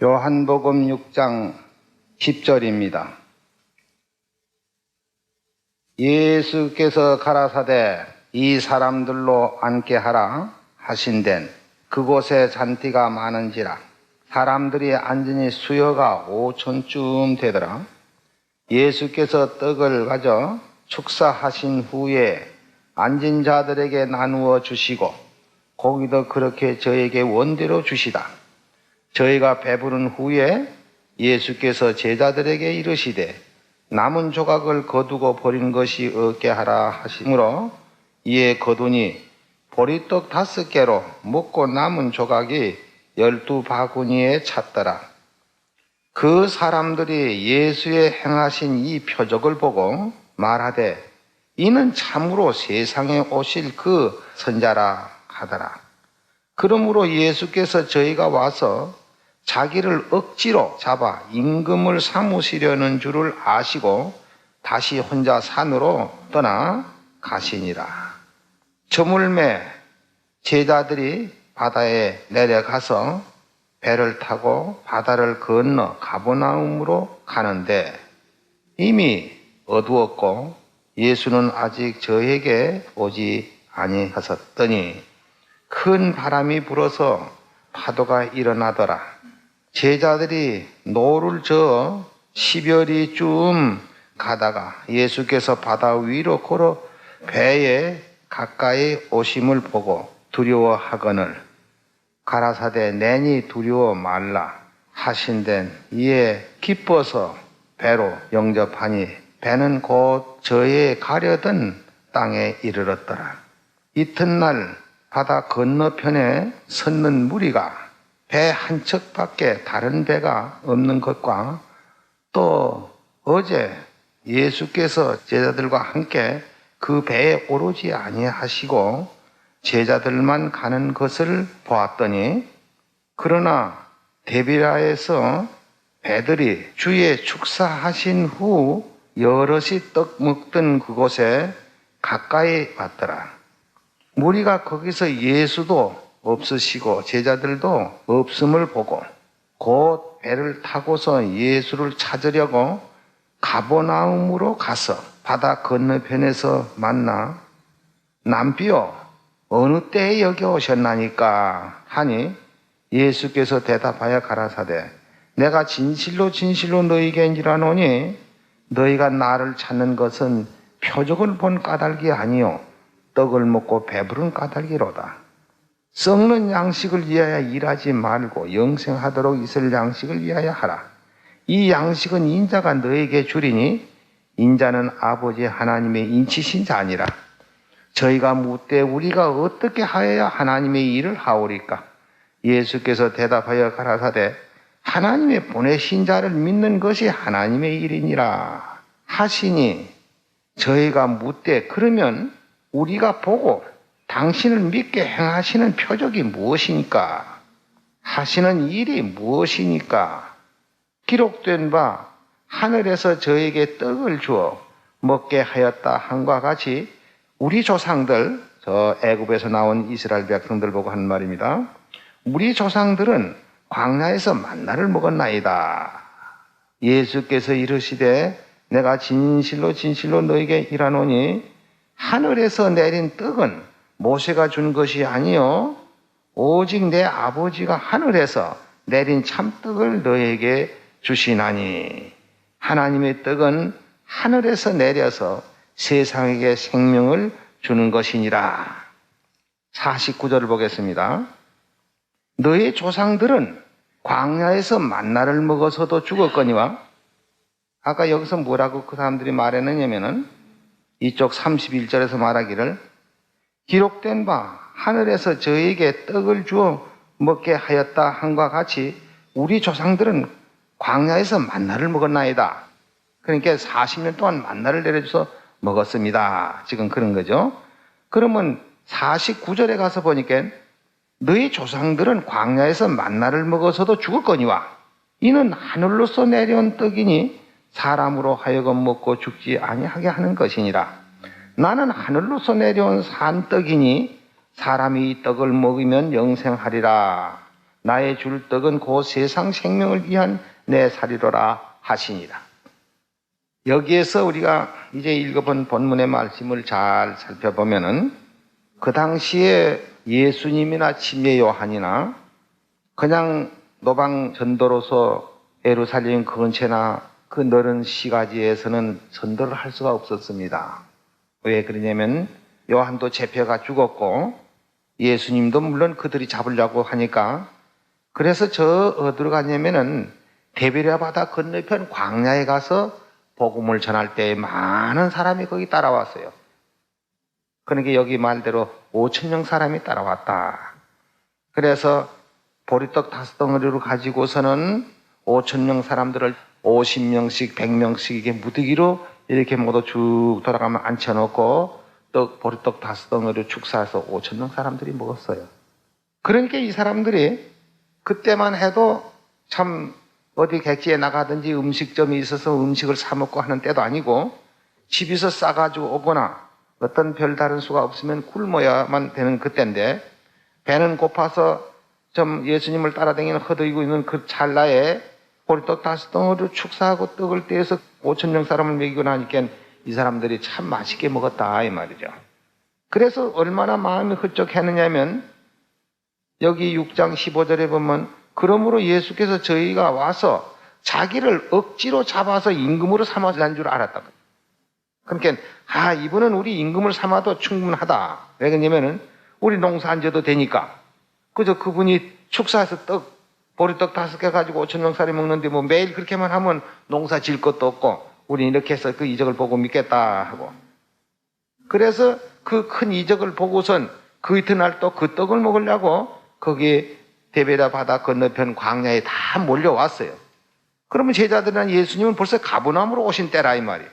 요한복음 6장 10절입니다. 예수께서 가라사대 이 사람들로 앉게 하라 하신덴 그곳에 잔디가 많은지라 사람들이 앉으니 수여가 5천쯤 되더라. 예수께서 떡을 가져 축사하신 후에 앉은 자들에게 나누어 주시고 고기도 그렇게 저에게 원대로 주시다. 저희가 배부른 후에 예수께서 제자들에게 이르시되 남은 조각을 거두고 버린 것이 없게 하라 하시므로 이에 거두니 보리떡 5개로 먹고 남은 조각이 12바구니에 찼더라. 그 사람들이 예수의 행하신 이 표적을 보고 말하되 이는 참으로 세상에 오실 그 선자라 하더라. 그러므로 예수께서 저희가 와서 자기를 억지로 잡아 임금을 삼으시려는 줄을 아시고 다시 혼자 산으로 떠나 가시니라. 저물매 제자들이 바다에 내려가서 배를 타고 바다를 건너 가버나움으로 가는데 이미 어두웠고 예수는 아직 저에게 오지 아니하셨더니 큰 바람이 불어서 파도가 일어나더라. 제자들이 노를 저어 10여리쯤 가다가 예수께서 바다 위로 걸어 배에 가까이 오심을 보고 두려워하거늘 가라사대 내니 두려워 말라 하신덴 이에 기뻐서 배로 영접하니 배는 곧 저에 가려던 땅에 이르렀더라. 이튿날 바다 건너편에 섰는 무리가 배 한 척밖에 다른 배가 없는 것과 또 어제 예수께서 제자들과 함께 그 배에 오르지 아니하시고 제자들만 가는 것을 보았더니 그러나 데비라에서 배들이 주의 축사하신 후 여럿이 떡 먹던 그곳에 가까이 왔더라. 무리가 거기서 예수도 없으시고 제자들도 없음을 보고 곧 배를 타고서 예수를 찾으려고 가버나움으로 가서 바다 건너편에서 만나 남비여 어느 때에 여기 오셨나니까 하니 예수께서 대답하여 가라사대 내가 진실로 진실로 너희에게 이르노니 너희가 나를 찾는 것은 표적을 본 까닭이 아니요 떡을 먹고 배부른 까닭이로다. 썩는 양식을 위하여 일하지 말고 영생하도록 있을 양식을 위하여 하라. 이 양식은 인자가 너에게 주리니 인자는 아버지 하나님의 인치신 자니라. 저희가 묻되 우리가 어떻게 하여야 하나님의 일을 하오리까? 예수께서 대답하여 가라사대 하나님의 보내신 자를 믿는 것이 하나님의 일이니라 하시니 저희가 묻되 그러면 우리가 보고 당신을 믿게 행하시는 표적이 무엇이니까? 하시는 일이 무엇이니까? 기록된 바 하늘에서 저에게 떡을 주어 먹게 하였다 함과 같이 우리 조상들, 저 애굽에서 나온 이스라엘 백성들 보고 한 말입니다. 우리 조상들은 광야에서 만나를 먹었나이다. 예수께서 이르시되 내가 진실로 진실로 너에게 이르노니 하늘에서 내린 떡은 모세가 준 것이 아니요 오직 내 아버지가 하늘에서 내린 참떡을 너에게 주시나니 하나님의 떡은 하늘에서 내려서 세상에게 생명을 주는 것이니라. 49절을 보겠습니다. 너의 조상들은 광야에서 만나를 먹어서도 죽었거니와 아까 여기서 뭐라고 그 사람들이 말했느냐면은 이쪽 31절에서 말하기를 기록된 바 하늘에서 저에게 떡을 주어 먹게 하였다 함과 같이 우리 조상들은 광야에서 만나를 먹었나이다. 그러니까 40년 동안 만나를 내려줘서 먹었습니다. 지금 그런 거죠. 그러면 49절에 가서 보니까 너희 조상들은 광야에서 만나를 먹어서도 죽었거니와 이는 하늘로서 내려온 떡이니 사람으로 하여금 먹고 죽지 아니하게 하는 것이니라. 나는 하늘로서 내려온 산떡이니 사람이 이 떡을 먹으면 영생하리라. 나의 줄 떡은 곧 세상 생명을 위한 내 살이로라 하시니라. 여기에서 우리가 이제 읽어본 본문의 말씀을 잘 살펴보면은 그 당시에 예수님이나 침례 요한이나 그냥 노방 전도로서 예루살렘 근처나 그 넓은 시가지에서는 전도를 할 수가 없었습니다. 왜 그러냐면 요한도 잡혀가 죽었고 예수님도 물론 그들이 잡으려고 하니까, 그래서 어디로 갔냐면은 데베랴 바다 건너편 광야에 가서 복음을 전할 때 많은 사람이 거기 따라왔어요. 그러니까 여기 말대로 5,000명 사람이 따라왔다. 그래서 보리떡 5덩어리로 가지고서는 5,000명 사람들을 50명씩 100명씩 이게 무더기로 이렇게 모두 쭉 돌아가면 앉혀놓고 보리떡 5덩어리로 축사해서 5,000명 사람들이 먹었어요. 그러니까 이 사람들이 그때만 해도 참 어디 객지에 나가든지 음식점이 있어서 음식을 사 먹고 하는 때도 아니고 집에서 싸가지고 오거나 어떤 별다른 수가 없으면 굶어야만 되는 그때인데, 배는 고파서 좀 예수님을 따라다니는 허덕이고 있는 그 찰나에 보리떡 5덩어리로 축사하고 떡을 떼어서 5,000명 사람을 먹이고 나니까 이 사람들이 참 맛있게 먹었다 이 말이죠. 그래서 얼마나 마음이 흡족했느냐면 여기 6장 15절에 보면 그러므로 예수께서 저희가 와서 자기를 억지로 잡아서 임금으로 삼아달라는 줄 알았다. 그러니까 이분은 우리 임금을 삼아도 충분하다. 왜 그러냐면은 우리 농사 안 져도 되니까. 그저 그분이 축사해서 보리떡 5개 가지고 5,000명 살이 먹는데 뭐 매일 그렇게만 하면 농사 질 것도 없고 우리 이렇게 해서 그 이적을 보고 믿겠다 하고. 그래서 그 큰 이적을 보고선 그 이튿날 또 그 떡을 먹으려고 거기 데베랴 바다 건너편 광야에 다 몰려왔어요. 그러면 제자들은 예수님은 벌써 가버나움으로 오신 때라 이 말이에요.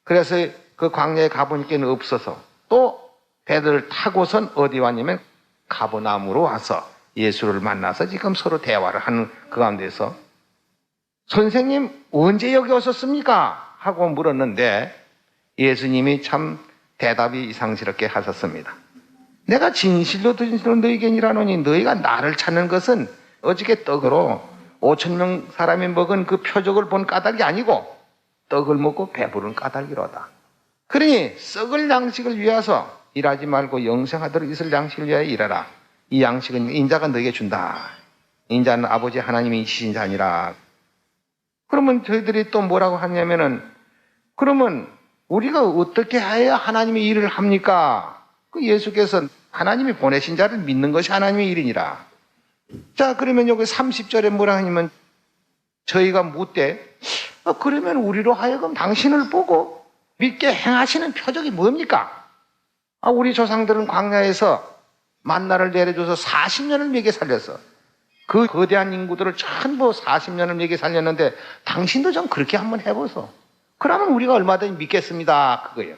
그래서 그 광야에 가보니까 없어서 또 배를 타고선 어디 왔냐면 가버나움으로 와서 예수를 만나서 지금 서로 대화를 하는 그 가운데서 선생님 언제 여기 오셨습니까? 하고 물었는데 예수님이 참 대답이 이상스럽게 하셨습니다. 내가 진실로 너희에게 이르노니 너희가 나를 찾는 것은 어저께 떡으로 5,000명 사람이 먹은 그 표적을 본 까닭이 아니고 떡을 먹고 배부른 까닭이로다. 그러니 썩을 양식을 위해서 일하지 말고 영생하도록 있을 양식을 위하여 일하라. 이 양식은 인자가 너에게 준다. 인자는 아버지 하나님이 주신 자니라. 그러면 저희들이 또 뭐라고 하냐면은 그러면 우리가 어떻게 해야 하나님의 일을 합니까? 그 예수께서 하나님이 보내신 자를 믿는 것이 하나님의 일이니라. 자, 그러면 여기 30절에 뭐라 하냐면 저희가 묻되 그러면 우리로 하여금 당신을 보고 믿게 행하시는 표적이 뭡니까? 우리 조상들은 광야에서 만나를 내려줘서 40년을 먹여 살렸어. 그 거대한 인구들을 전부 40년을 먹여 살렸는데 당신도 좀 그렇게 한번 해보소. 그러면 우리가 얼마든지 믿겠습니다. 그거예요.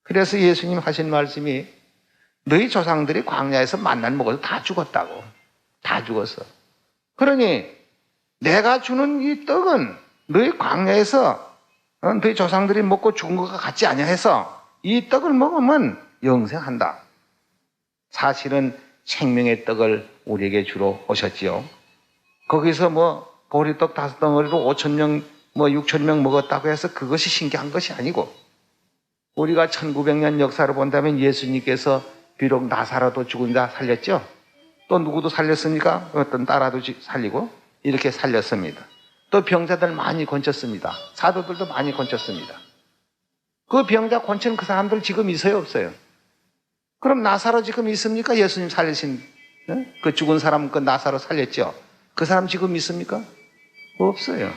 그래서 예수님 하신 말씀이 너희 조상들이 광야에서 만나를 먹어서 다 죽었다고. 다 죽었어. 그러니 내가 주는 이 떡은 너희 광야에서 너희 조상들이 먹고 죽은 것과 같지 아니해서 이 떡을 먹으면 영생한다. 사실은 생명의 떡을 우리에게 주러 오셨지요. 거기서 보리떡 5덩어리로 5,000명 6,000명 먹었다고 해서 그것이 신기한 것이 아니고 우리가 1900년 역사를 본다면 예수님께서 비록 나사로도 죽은 자 살렸죠. 또 누구도 살렸습니까? 어떤 딸아도 살리고 이렇게 살렸습니다. 또 병자들 많이 건졌습니다. 사도들도 많이 건졌습니다. 그 병자 건치는 그 사람들 지금 있어요, 없어요? 그럼 나사로 지금 있습니까? 예수님 살리신 그 죽은 사람 그 나사로 살렸죠. 그 사람 지금 있습니까? 없어요.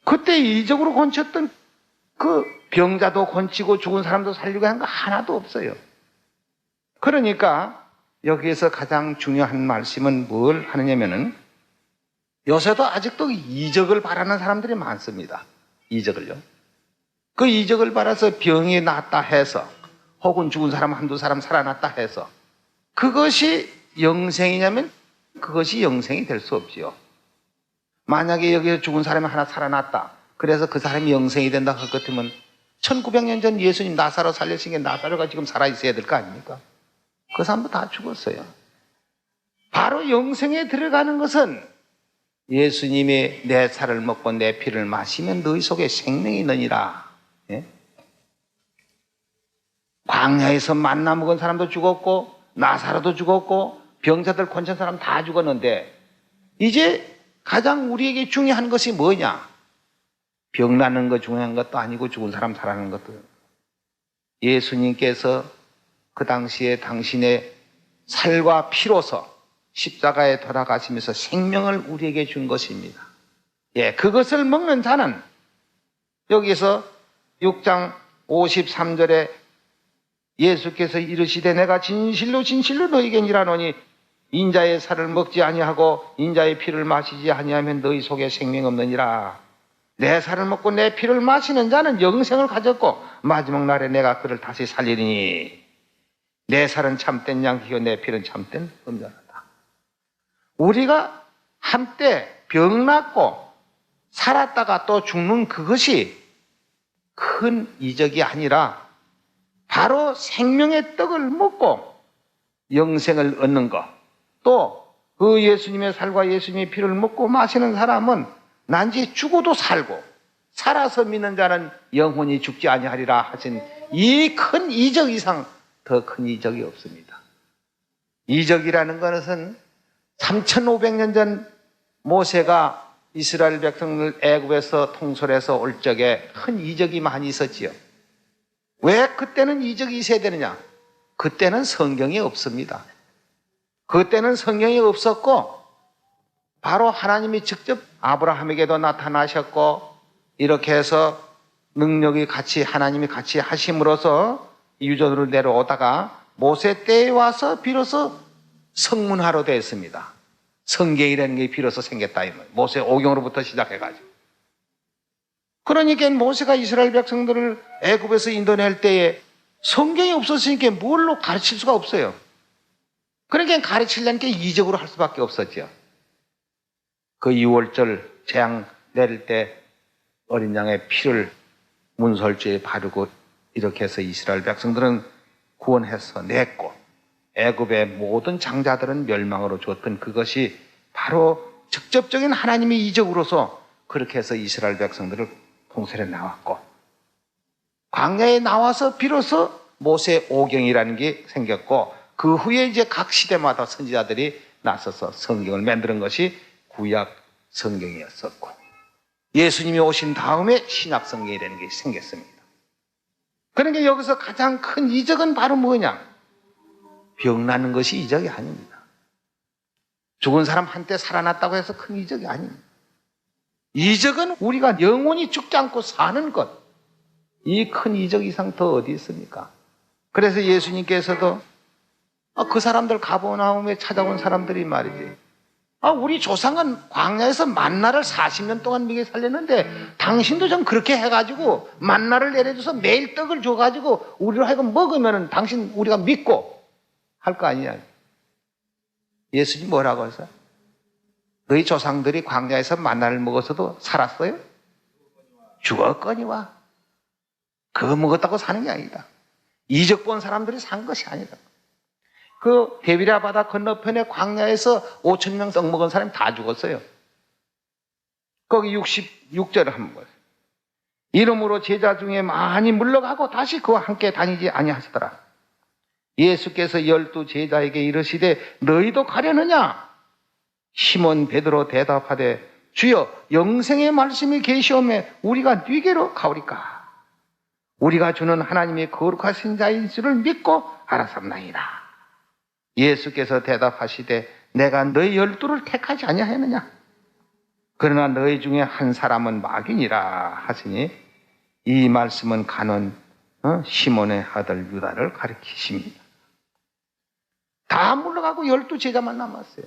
그때 이적으로 건쳤던 그 병자도 건치고 죽은 사람도 살리고 한 거 하나도 없어요. 그러니까 여기에서 가장 중요한 말씀은 뭘 하느냐면은 요새도 아직도 이적을 바라는 사람들이 많습니다. 이적을요. 그 이적을 바라서 병이 낫다 해서 혹은 죽은 사람 한두 사람 살아났다 해서 그것이 영생이냐면 그것이 영생이 될 수 없지요. 만약에 여기서 죽은 사람이 하나 살아났다. 그래서 그 사람이 영생이 된다 할 것 같으면 1900년 전 예수님 나사로 살리신 게 나사로가 지금 살아있어야 될 거 아닙니까? 그 사람도 다 죽었어요. 바로 영생에 들어가는 것은 예수님이 내 살을 먹고 내 피를 마시면 너희 속에 생명이 있느니라. 예? 광야에서 만나 먹은 사람도 죽었고 나사로도 죽었고 병자들 권천 사람 다 죽었는데 이제 가장 우리에게 중요한 것이 뭐냐? 병 나는 거 중요한 것도 아니고 죽은 사람 살아나는 것도. 예수님께서 그 당시에 당신의 살과 피로서 십자가에 돌아가시면서 생명을 우리에게 준 것입니다. 예, 그것을 먹는 자는 여기서 6장 53절에 예수께서 이르시되 내가 진실로 진실로 너희에게 이르노니 인자의 살을 먹지 아니하고 인자의 피를 마시지 아니하면 너희 속에 생명 없느니라. 내 살을 먹고 내 피를 마시는 자는 영생을 가졌고 마지막 날에 내가 그를 다시 살리니 내 살은 참된 양이요 내 피는 참된 음자라다. 우리가 한때 병 낫고 살았다가 또 죽는 그것이 큰 이적이 아니라 바로 생명의 떡을 먹고 영생을 얻는 것, 또 그 예수님의 살과 예수님의 피를 먹고 마시는 사람은 난지 죽어도 살고 살아서 믿는 자는 영혼이 죽지 아니하리라 하신 이 큰 이적 이상 더 큰 이적이 없습니다. 이적이라는 것은 3500년 전 모세가 이스라엘 백성을 애굽에서 통솔해서 올 적에 큰 이적이 많이 있었지요. 왜 그때는 이적이 있어야 되느냐? 그때는 성경이 없습니다. 그때는 성경이 없었고 바로 하나님이 직접 아브라함에게도 나타나셨고 이렇게 해서 능력이 같이 하나님이 같이 하심으로써 유전으로 내려오다가 모세 때에 와서 비로소 성문화로 되었습니다. 성경이라는 게 비로소 생겼다. 모세 오경으로부터 시작해가지고. 그러니까 모세가 이스라엘 백성들을 애굽에서 인도낼 때에 성경이 없었으니까 뭘로 가르칠 수가 없어요. 그러니까 가르치려는 게 이적으로 할 수밖에 없었죠. 그 6월절 재앙 내릴 때 어린 양의 피를 문설주에 바르고 이렇게 해서 이스라엘 백성들은 구원해서 냈고 애굽의 모든 장자들은 멸망으로 줬던 그것이 바로 직접적인 하나님의 이적으로서 그렇게 해서 이스라엘 백성들을 통솔해 나왔고 광야에 나와서 비로소 모세 오경이라는 게 생겼고 그 후에 이제 각 시대마다 선지자들이 나서서 성경을 만드는 것이 구약 성경이었었고 예수님이 오신 다음에 신약 성경이라는 게 생겼습니다. 그러니까 여기서 가장 큰 이적은 바로 뭐냐? 병 나는 것이 이적이 아닙니다. 죽은 사람 한때 살아났다고 해서 큰 이적이 아닙니다. 이적은 우리가 영원히 죽지 않고 사는 것. 이 큰 이적 이상 더 어디 있습니까? 그래서 예수님께서도 그 사람들 가버나움에 찾아온 사람들이 말이지. 우리 조상은 광야에서 만나를 40년 동안 먹여 살렸는데 당신도 좀 그렇게 해가지고 만나를 내려줘서 매일 떡을 줘가지고 우리로 하여금 먹으면 당신 우리가 믿고 할 거 아니냐. 예수님 뭐라고 했어요? 너희 조상들이 광야에서 만나를 먹었어도 살았어요? 죽었거니와. 그거 먹었다고 사는 게 아니다. 이적 본 사람들이 산 것이 아니다. 그 데비라 바다 건너편에 광야에서 5,000명 떡 먹은 사람이 다 죽었어요. 거기 66절을 한번 보세요. 이름으로 제자 중에 많이 물러가고 다시 그와 함께 다니지 아니하시더라. 예수께서 12 제자에게 이르시되 너희도 가려느냐? 시몬 베드로 대답하되 주여 영생의 말씀이 계시오매 우리가 네게로 가오리까? 우리가 주는 하나님의 거룩하신 자인 줄을 믿고 알았습나이다. 예수께서 대답하시되 내가 너희 12를 택하지 아니하였느냐? 그러나 너희 중에 한 사람은 마귀니라 하시니 이 말씀은 가는 시몬의 아들 유다를 가리키십니다. 다 물러가고 12 제자만 남았어요.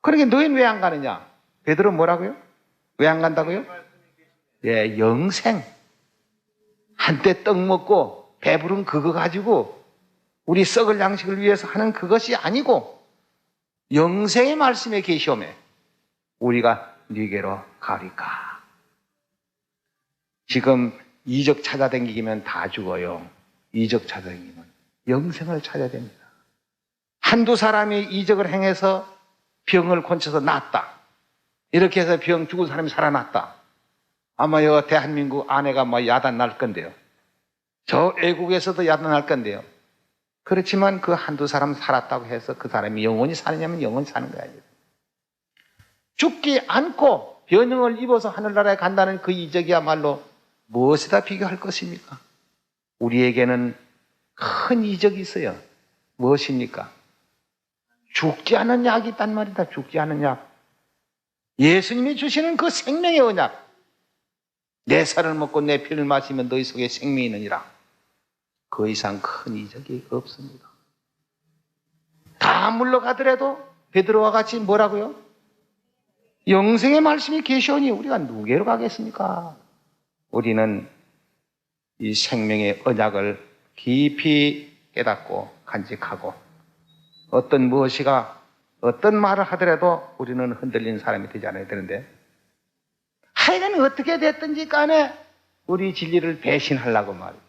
그러니까 너희는 왜 안 가느냐? 베드로 뭐라고요? 왜 안 간다고요? 예, 영생. 한때 떡 먹고 배부른 그거 가지고 우리 썩을 양식을 위해서 하는 그것이 아니고 영생의 말씀에 계시오매 우리가 네게로 가리까. 지금 이적 찾아다니기면 다 죽어요. 이적 찾아다니면 영생을 찾아야 됩니다. 한두 사람이 이적을 행해서 병을 고쳐서 낫다. 이렇게 해서 병 죽은 사람이 살아났다. 아마 여 대한민국 아내가 뭐 야단 날 건데요. 저 외국에서도 야단 날 건데요. 그렇지만 그 한두 사람 살았다고 해서 그 사람이 영원히 사느냐면 영원히 사는 거 아니에요. 죽지 않고 변형을 입어서 하늘나라에 간다는 그 이적이야말로 무엇에다 비교할 것입니까? 우리에게는 큰 이적이 있어요. 무엇입니까? 죽지 않은 약이 있단 말이다. 죽지 않은 약. 예수님이 주시는 그 생명의 언약. 내 살을 먹고 내 피를 마시면 너희 속에 생명이 있느니라. 그 이상 큰 이적이 없습니다. 다 물러가더라도 베드로와 같이 뭐라고요? 영생의 말씀이 계시오니 우리가 누구에게로 가겠습니까? 우리는 이 생명의 언약을 깊이 깨닫고 간직하고 어떤 무엇이가 어떤 말을 하더라도 우리는 흔들린 사람이 되지 않아야 되는데 하여간 어떻게 됐든지 간에 우리 진리를 배신하려고 말이죠.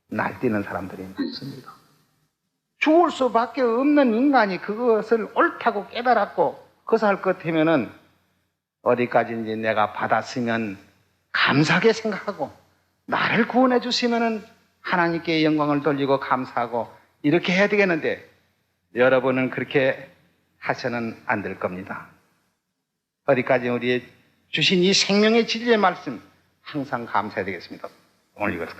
날뛰는 사람들이 많습니다. 죽을 수밖에 없는 인간이 그것을 옳다고 깨달았고 그것을 할 것 같으면은 어디까지인지 내가 받았으면 감사하게 생각하고 나를 구원해 주시면은 하나님께 영광을 돌리고 감사하고 이렇게 해야 되겠는데 여러분은 그렇게 하셔는 안 될 겁니다. 어디까지 우리의 주신 이 생명의 진리의 말씀 항상 감사해야 되겠습니다. 오늘 이것은